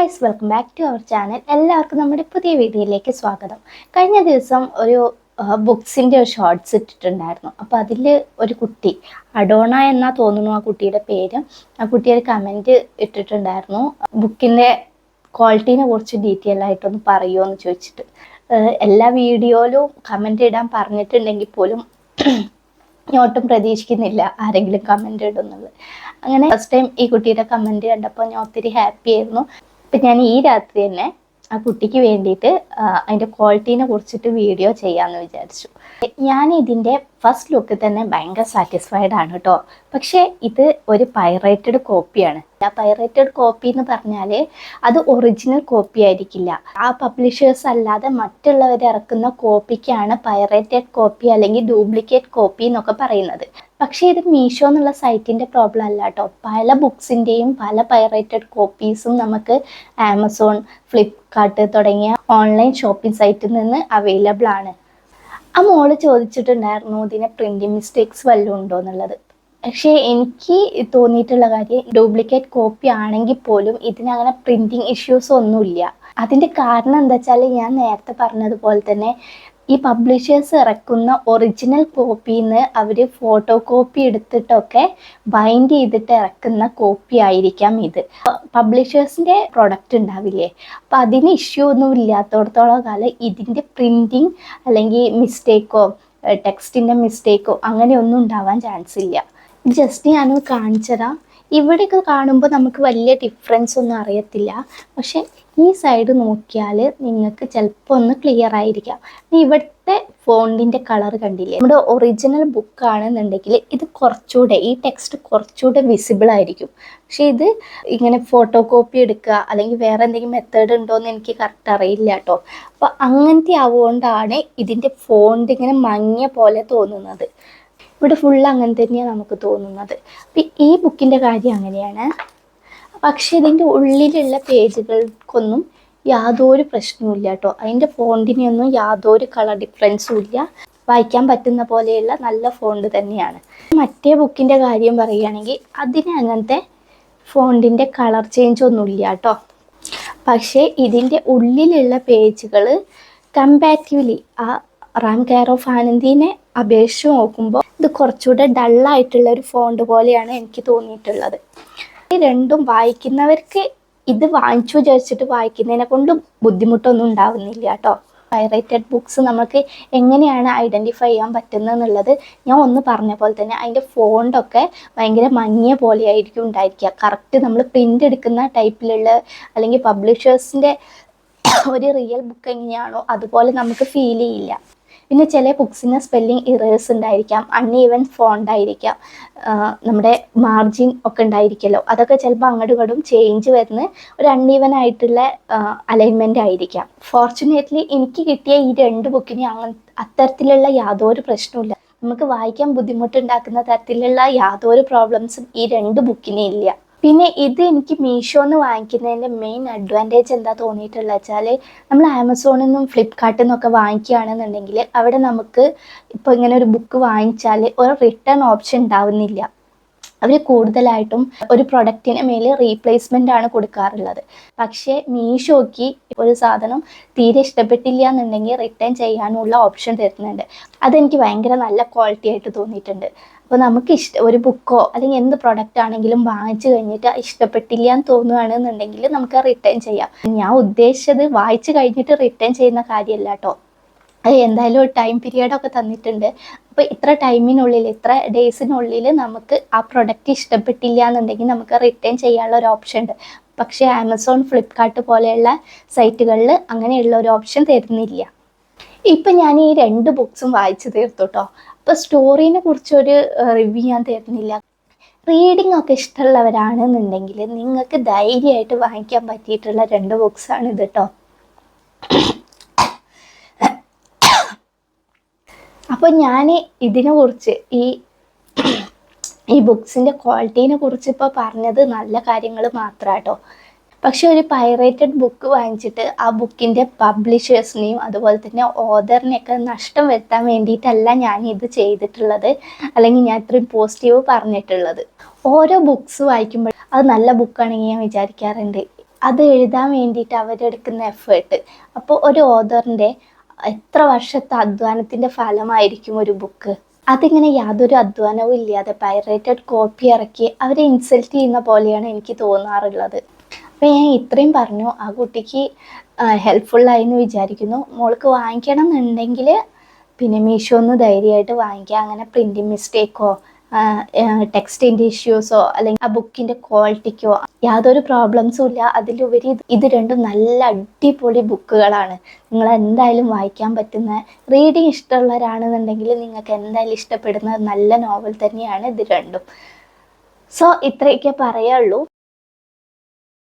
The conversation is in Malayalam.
Guys, welcome back to our channel. എല്ലാവർക്കും നമ്മുടെ പുതിയ വീഡിയോയിലേക്ക് സ്വാഗതം. കഴിഞ്ഞ ദിവസം ഒരു ബുക്സിൻ്റെ ഒരു ഷോർട്സ് ഇട്ടിട്ടുണ്ടായിരുന്നു. അപ്പോൾ അതിൽ ഒരു കുട്ടി, അഡോണ എന്നാ തോന്നുന്നു ആ കുട്ടിയുടെ പേര്, ആ കുട്ടി ഒരു കമൻറ്റ് ഇട്ടിട്ടുണ്ടായിരുന്നു, ബുക്കിൻ്റെ ക്വാളിറ്റീനെ കുറിച്ച് ഡീറ്റെയിൽ ആയിട്ടൊന്ന് പറയുമോ എന്ന് ചോദിച്ചിട്ട്. എല്ലാ വീഡിയോയിലും കമൻറ്റ് ഇടാൻ പറഞ്ഞിട്ടുണ്ടെങ്കിൽ പോലും ഞാൻ ഒട്ടും പ്രതീക്ഷിക്കുന്നില്ല ആരെങ്കിലും കമൻറ്റ് ഇടുന്നത്. അങ്ങനെ ഫസ്റ്റ് ടൈം ഈ കുട്ടിയുടെ കമൻറ്റ് കണ്ടപ്പോൾ ഞാൻ ഒത്തിരി ഹാപ്പി ആയിരുന്നു. അപ്പം ഞാൻ ഈ രാത്രി തന്നെ ആ കുട്ടിക്ക് വേണ്ടിയിട്ട് അതിൻ്റെ ക്വാളിറ്റീനെ കുറിച്ചിട്ട് വീഡിയോ ചെയ്യാമെന്ന് വിചാരിച്ചു. ഞാൻ ഇതിൻ്റെ ഫസ്റ്റ് ലുക്ക് തന്നെ ഭയങ്കര സാറ്റിസ്ഫൈഡ് ആണ് കേട്ടോ. പക്ഷേ ഇത് ഒരു പൈറേറ്റഡ് കോപ്പിയാണ്. ആ പൈറേറ്റഡ് കോപ്പി എന്ന് പറഞ്ഞാൽ അത് ഒറിജിനൽ കോപ്പി ആയിരിക്കില്ല. ആ പബ്ലിഷേഴ്സ് അല്ലാതെ മറ്റുള്ളവർ ഇറക്കുന്ന കോപ്പിക്കാണ് പൈറേറ്റഡ് കോപ്പി അല്ലെങ്കിൽ ഡ്യൂപ്ലിക്കേറ്റ് കോപ്പി എന്നൊക്കെ പറയുന്നത്. പക്ഷേ ഇത് മീഷോ എന്നുള്ള സൈറ്റിൻ്റെ പ്രോബ്ലം അല്ല കേട്ടോ. പല ബുക്സിൻ്റെയും പല പൈറേറ്റഡ് കോപ്പീസും നമുക്ക് ആമസോൺ, ഫ്ലിപ്കാർട്ട് തുടങ്ങിയ ഓൺലൈൻ ഷോപ്പിംഗ് സൈറ്റിൽ നിന്ന് അവൈലബിൾ ആണ്. ആ മോള് ചോദിച്ചിട്ടുണ്ടായിരുന്നു ഇതിന് പ്രിൻറ്റിങ് മിസ്റ്റേക്സ് വല്ലതും ഉണ്ടോ എന്നുള്ളത്. പക്ഷേ എനിക്ക് തോന്നിയിട്ടുള്ള കാര്യം, ഡ്യൂപ്ലിക്കേറ്റ് കോപ്പി ആണെങ്കിൽ പോലും ഇതിനങ്ങനെ പ്രിൻറ്റിങ് ഇഷ്യൂസ് ഒന്നുമില്ല. അതിൻ്റെ കാരണം എന്താ വെച്ചാൽ, ഞാൻ നേരത്തെ പറഞ്ഞതുപോലെ തന്നെ ഈ പബ്ലിഷേഴ്സ് ഇറക്കുന്ന ഒറിജിനൽ കോപ്പിയിൽ നിന്ന് അവർ ഫോട്ടോ കോപ്പി എടുത്തിട്ടൊക്കെ ബൈൻഡ് ചെയ്തിട്ട് ഇറക്കുന്ന കോപ്പി ആയിരിക്കാം ഇത്. പബ്ലിഷേഴ്സിൻ്റെ പ്രൊഡക്റ്റ് ഉണ്ടാവില്ലേ, അപ്പോൾ അതിന് ഇഷ്യൂ ഒന്നും ഇല്ലാത്തടത്തോളം കാലം ഇതിൻ്റെ പ്രിൻറ്റിങ് അല്ലെങ്കിൽ മിസ്റ്റേക്കോ ടെക്സ്റ്റിൻ്റെ മിസ്റ്റേക്കോ അങ്ങനെയൊന്നും ഉണ്ടാവാൻ ചാൻസ് ഇല്ല. ജസ്റ്റ് ഞാനൊന്ന് കാണിച്ചുതരാം. ഇവിടെയൊക്കെ കാണുമ്പോൾ നമുക്ക് വലിയ ഡിഫറൻസ് ഒന്നും അറിയത്തില്ല, പക്ഷെ ഈ സൈഡ് നോക്കിയാൽ നിങ്ങൾക്ക് ചിലപ്പോൾ ഒന്ന് ക്ലിയർ ആയിരിക്കാം. ഇവിടുത്തെ ഫോണ്ടിൻ്റെ കളർ കണ്ടില്ലേ, നമ്മുടെ ഒറിജിനൽ ബുക്കാണെന്നുണ്ടെങ്കിൽ ഇത് കുറച്ചുകൂടെ, ഈ ടെക്സ്റ്റ് കുറച്ചുകൂടെ വിസിബിൾ ആയിരിക്കും. പക്ഷേ ഇത് ഇങ്ങനെ ഫോട്ടോ കോപ്പി എടുക്കുക അല്ലെങ്കിൽ വേറെ എന്തെങ്കിലും മെത്തേഡ് ഉണ്ടോയെന്ന് എനിക്ക് കറക്റ്റ് അറിയില്ല കേട്ടോ. അപ്പോൾ അങ്ങനത്തെ ആവുകൊണ്ടാണ് ഇതിൻ്റെ ഫോണ്ട് ഇങ്ങനെ മങ്ങിയ പോലെ തോന്നുന്നത്. ഇവിടെ ഫുള്ള് അങ്ങനെ തന്നെയാണ് നമുക്ക് തോന്നുന്നത്. അപ്പം ഈ ബുക്കിൻ്റെ കാര്യം അങ്ങനെയാണ്. പക്ഷേ ഇതിൻ്റെ ഉള്ളിലുള്ള പേജുകൾക്കൊന്നും യാതൊരു പ്രശ്നവുമില്ല കേട്ടോ. അതിൻ്റെ ഫോണ്ടിനൊന്നും യാതൊരു കളർ ഡിഫറൻസും ഇല്ല. വായിക്കാൻ പറ്റുന്ന പോലെയുള്ള നല്ല ഫോണ്ട് തന്നെയാണ്. മറ്റേ ബുക്കിൻ്റെ കാര്യം പറയുകയാണെങ്കിൽ അതിന് അങ്ങനത്തെ ഫോണ്ടിൻ്റെ കളർ ചേഞ്ച് ഒന്നുമില്ല കേട്ടോ. പക്ഷേ ഇതിൻ്റെ ഉള്ളിലുള്ള പേജുകൾ കമ്പാരിറ്റീവ്ലി ആ റാം കെയർ ഓഫ് ആനന്ദിനെ അപേക്ഷിച്ച് നോക്കുമ്പോൾ ഇത് കുറച്ചുകൂടെ ഡള്ളായിട്ടുള്ള ഒരു ഫോണ്ട് പോലെയാണ് എനിക്ക് തോന്നിയിട്ടുള്ളത്. ഈ രണ്ടും വായിക്കുന്നവർക്ക് ഇത് വാങ്ങിച്ചു വിചാരിച്ചിട്ട് വായിക്കുന്നതിനെ കൊണ്ടും ബുദ്ധിമുട്ടൊന്നും ഉണ്ടാവുന്നില്ല കേട്ടോ. പൈറേറ്റഡ് ബുക്സ് നമുക്ക് എങ്ങനെയാണ് ഐഡൻറ്റിഫൈ ചെയ്യാൻ പറ്റുന്നത് എന്നുള്ളത് ഞാൻ ഒന്ന് പറഞ്ഞ പോലെ തന്നെ അതിൻ്റെ ഫോണ്ടൊക്കെ ഭയങ്കര മങ്ങിയ പോലെ ആയിരിക്കും ഉണ്ടായിരിക്കുക. കറക്റ്റ് നമ്മൾ പ്രിൻ്റ് എടുക്കുന്ന ടൈപ്പിലുള്ള അല്ലെങ്കിൽ പബ്ലിഷേഴ്സിൻ്റെ ഒരു റിയൽ ബുക്ക് എങ്ങനെയാണോ അതുപോലെ നമുക്ക് ഫീൽ ചെയ്യില്ല. പിന്നെ ചില ബുക്സിന് സ്പെല്ലിംഗ് ഇറേഴ്സ് ഉണ്ടായിരിക്കാം, അൺഈവൻ ഫോണ്ട് ആയിരിക്കാം, നമ്മുടെ മാർജിൻ ഒക്കെ ഉണ്ടായിരിക്കുമല്ലോ, അതൊക്കെ ചിലപ്പോൾ അങ്ങോട്ടും ഇങ്ങോട്ടും ചേഞ്ച് വരുന്ന ഒരു അൺഈവൻ ആയിട്ടുള്ള അലൈൻമെൻ്റ് ആയിരിക്കാം. ഫോർച്ചുനേറ്റ്ലി എനിക്ക് കിട്ടിയ ഈ രണ്ട് ബുക്കിന് അത്തരത്തിലുള്ള യാതൊരു പ്രശ്നവുമില്ല. നമുക്ക് വായിക്കാൻ ബുദ്ധിമുട്ടുണ്ടാക്കുന്ന തരത്തിലുള്ള യാതൊരു പ്രോബ്ലംസും ഈ രണ്ട് ബുക്കിനും ഇല്ല. പിന്നെ ഇത് എനിക്ക് മീഷോന്ന് വാങ്ങിക്കുന്നതിൻ്റെ മെയിൻ അഡ്വാൻറ്റേജ് എന്താ തോന്നിയിട്ടുള്ളത് വെച്ചാൽ, നമ്മൾ ആമസോണിൽ നിന്നും ഫ്ലിപ്കാർട്ടിൽ നിന്നൊക്കെ വാങ്ങിക്കുകയാണെന്നുണ്ടെങ്കിൽ അവിടെ നമുക്ക് ഇപ്പോൾ ഇങ്ങനെ ഒരു ബുക്ക് വാങ്ങിച്ചാൽ ഒരു റിട്ടേൺ ഓപ്ഷൻ ഉണ്ടാവുന്നില്ല. അവർ കൂടുതലായിട്ടും ഒരു പ്രൊഡക്റ്റിന് മേൽ റീപ്ലേസ്മെൻ്റ് ആണ് കൊടുക്കാറുള്ളത്. പക്ഷേ മീഷോയ്ക്ക് ഒരു സാധനം തീരെ ഇഷ്ടപ്പെട്ടില്ല എന്നുണ്ടെങ്കിൽ റിട്ടേൺ ചെയ്യാനുള്ള ഓപ്ഷൻ തരുന്നുണ്ട്. അതെനിക്ക് ഭയങ്കര നല്ല ക്വാളിറ്റി ആയിട്ട് തോന്നിയിട്ടുണ്ട്. അപ്പോൾ നമുക്ക് ഒരു ബുക്കോ അല്ലെങ്കിൽ എന്ത് പ്രൊഡക്റ്റ് ആണെങ്കിലും വാങ്ങിച്ചു കഴിഞ്ഞിട്ട് ഇഷ്ടപ്പെട്ടില്ല എന്ന് തോന്നുകയാണെന്നുണ്ടെങ്കിൽ നമുക്ക് റിട്ടേൺ ചെയ്യാം. ഞാൻ ഉദ്ദേശിച്ചത് വായിച്ചു കഴിഞ്ഞിട്ട് റിട്ടേൺ ചെയ്യുന്ന കാര്യമല്ല കേട്ടോ. അത് എന്തായാലും ഒരു ടൈം പീരിയഡൊക്കെ തന്നിട്ടുണ്ട്. അപ്പോൾ ഇത്ര ടൈമിനുള്ളിൽ, ഇത്ര ഡേയ്സിനുള്ളിൽ നമുക്ക് ആ പ്രൊഡക്റ്റ് ഇഷ്ടപ്പെട്ടില്ല എന്നുണ്ടെങ്കിൽ നമുക്ക് റിട്ടേൺ ചെയ്യാനുള്ള ഒരു ഓപ്ഷൻ ഉണ്ട്. പക്ഷേ ആമസോൺ, ഫ്ലിപ്കാർട്ട് പോലെയുള്ള സൈറ്റുകളിൽ അങ്ങനെയുള്ള ഒരു ഓപ്ഷൻ തരുന്നില്ല. ഇപ്പം ഞാൻ ഈ രണ്ട് ബുക്സും വായിച്ചു തീർത്തു കേട്ടോ. അപ്പോൾ സ്റ്റോറീനെ കുറിച്ചൊരു റിവ്യൂ ഞാൻ തരുന്നില്ല. റീഡിംഗ് ഒക്കെ ഇഷ്ടമുള്ളവരാണെന്നുണ്ടെങ്കിൽ നിങ്ങൾക്ക് ധൈര്യമായിട്ട് വാങ്ങിക്കാൻ പറ്റിയിട്ടുള്ള രണ്ട് ബുക്സാണ് ഇത് കേട്ടോ. അപ്പോൾ ഞാൻ ഇതിനെക്കുറിച്ച് ഈ ബുക്സിൻ്റെ ക്വാളിറ്റീനെ കുറിച്ച് ഇപ്പോൾ പറഞ്ഞത് നല്ല കാര്യങ്ങൾ മാത്രമാണ് കേട്ടോ. പക്ഷെ ഒരു പൈറേറ്റഡ് ബുക്ക് വാങ്ങിച്ചിട്ട് ആ ബുക്കിൻ്റെ പബ്ലിഷേഴ്സിനെയും അതുപോലെ തന്നെ ഓതറിനെയൊക്കെ നഷ്ടം വരുത്താൻ വേണ്ടിയിട്ടല്ല ഞാൻ ഇത് ചെയ്തിട്ടുള്ളത്, അല്ലെങ്കിൽ ഞാൻ ഇത്രയും പോസിറ്റീവ് പറഞ്ഞിട്ടുള്ളത്. ഓരോ ബുക്സ് വായിക്കുമ്പോൾ അത് നല്ല ബുക്കാണെങ്കിൽ ഞാൻ വിചാരിക്കാറുണ്ട് അത് എഴുതാൻ വേണ്ടിയിട്ട് അവരെടുക്കുന്ന എഫേർട്ട്. അപ്പോൾ ഒരു ഓഥറിൻ്റെ എത്ര വർഷത്തെ അധ്വാനത്തിൻ്റെ ഫലമായിരിക്കും ഒരു ബുക്ക്. അതിങ്ങനെ യാതൊരു അധ്വാനവും ഇല്ലാതെ പൈറേറ്റഡ് കോപ്പി ഇറക്കി അവരെ ഇൻസൾട്ട് ചെയ്യുന്ന പോലെയാണ് എനിക്ക് തോന്നാറുള്ളത്. അപ്പോൾ ഞാൻ ഇത്രയും പറഞ്ഞു. ആ കുട്ടിക്ക് ഹെൽപ്ഫുള്ളായി എന്ന് വിചാരിക്കുന്നു. മോൾക്ക് വാങ്ങിക്കണം എന്നുണ്ടെങ്കിൽ പിന്നെ മീഷോന്ന് ധൈര്യമായിട്ട് വാങ്ങിക്കുക. അങ്ങനെ പ്രിൻറ്റിങ് മിസ്റ്റേക്കോ ടെക്സ്റ്റിൻ്റെ ഇഷ്യൂസോ അല്ലെങ്കിൽ ആ ബുക്കിൻ്റെ ക്വാളിറ്റിക്കോ യാതൊരു പ്രോബ്ലംസും ഇല്ല. അതിലുപരി ഇത് രണ്ടും നല്ല അടിപൊളി ബുക്കുകളാണ്. നിങ്ങൾ എന്തായാലും വായിക്കാൻ പറ്റുന്ന, റീഡിങ് ഇഷ്ടമുള്ളവരാണെന്നുണ്ടെങ്കിൽ നിങ്ങൾക്ക് എന്തായാലും ഇഷ്ടപ്പെടുന്ന നല്ല നോവൽ തന്നെയാണ് ഇത് രണ്ടും. സോ ഇത്രയൊക്കെ പറയുള്ളൂ.